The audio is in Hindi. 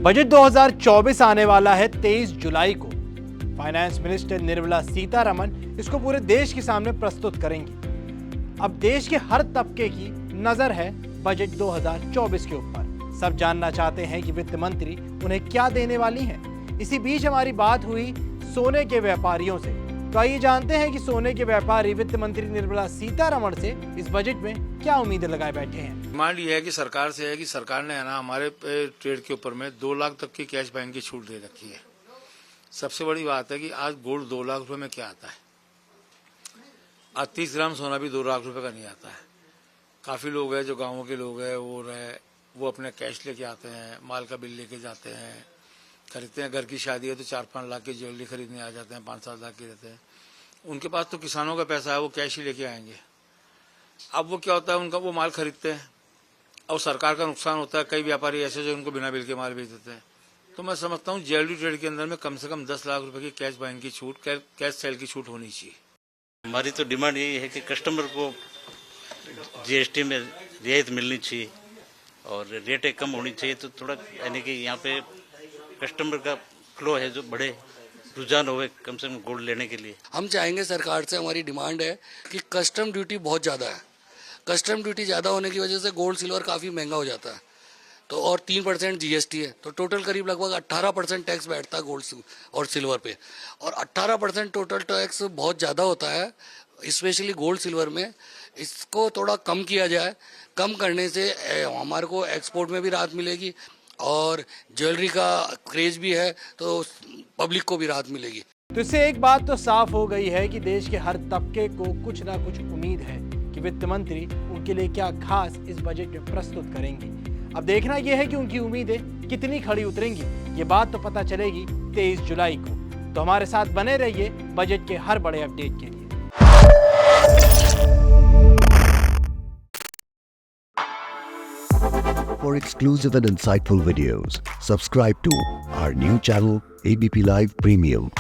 बजट 2024 आने वाला है 23 जुलाई को। फाइनेंस मिनिस्टर निर्मला सीतारमण इसको पूरे देश के सामने प्रस्तुत करेंगी। अब देश के हर तबके की नजर है बजट 2024 के ऊपर। सब जानना चाहते हैं कि वित्त मंत्री उन्हें क्या देने वाली हैं। इसी बीच हमारी बात हुई सोने के व्यापारियों से। तो आइए जानते हैं कि सोने के व्यापारी वित्त मंत्री निर्मला सीतारमण से इस बजट में क्या उम्मीदें लगाए बैठे हैं। डिमांड ये है कि सरकार से है कि सरकार ने है ना हमारे ट्रेड के ऊपर में 2 लाख तक की कैश बैंक की छूट दे रखी है। सबसे बड़ी बात है कि आज गोल्ड 2 लाख रुपए में क्या आता है। आज 30 ग्राम सोना भी 2 लाख रुपए का नहीं आता है। काफी लोग हैं जो गाँवों के लोग हैं वो अपने कैश लेके आते हैं, माल का बिल लेके जाते हैं, खरीदते हैं। घर की शादी है तो 4-5 लाख की ज्वेलरी खरीदने आ जाते हैं, 5-7 लाख की रहते हैं। उनके पास तो किसानों का पैसा है, वो कैश ही लेके आएंगे। अब वो क्या होता है, उनका वो माल खरीदते हैं और सरकार का नुकसान होता है। कई व्यापारी ऐसे जो उनको बिना बिल के माल बेच देते हैं। तो मैं समझता हूँ ज्वेलरी ट्रेड के अंदर में कम से कम 10 लाख रुपए की कैश बाइंग की छूट, कैश सेल की छूट होनी चाहिए। हमारी तो डिमांड यही है कि कस्टमर को जीएसटी में रियायत मिलनी चाहिए और रेटें कम होनी चाहिए। तो थोड़ा यानी कि यहाँ पे कस्टमर का फ्लो है जो बढ़े, रुझान होवे कम से कम गोल्ड लेने के लिए। हम चाहेंगे सरकार से, हमारी डिमांड है कि कस्टम ड्यूटी बहुत ज़्यादा है। कस्टम ड्यूटी ज़्यादा होने की वजह से गोल्ड सिल्वर काफ़ी महंगा हो जाता है। तो और 3% जीएसटी है, तो टोटल करीब लगभग 18% टैक्स बैठता है गोल्ड और सिल्वर पे। और 18% टोटल टैक्स बहुत ज़्यादा होता है, स्पेशली गोल्ड सिल्वर में। इसको थोड़ा कम किया जाए। कम करने से हमारे को एक्सपोर्ट में भी राहत मिलेगी और ज्वेलरी का क्रेज भी है तो पब्लिक को भी राहत मिलेगी। तो इससे एक बात तो साफ हो गई है कि देश के हर तबके को कुछ ना कुछ उम्मीद है कि वित्त मंत्री उनके लिए क्या खास इस बजट में प्रस्तुत करेंगी। अब देखना यह है कि उनकी उम्मीदें कितनी खड़ी उतरेंगी। ये बात तो पता चलेगी 23 जुलाई को। तो हमारे साथ बने रहिए बजट के हर बड़े अपडेट के लिए। For exclusive and insightful videos, subscribe to our new channel ABP Live Premium.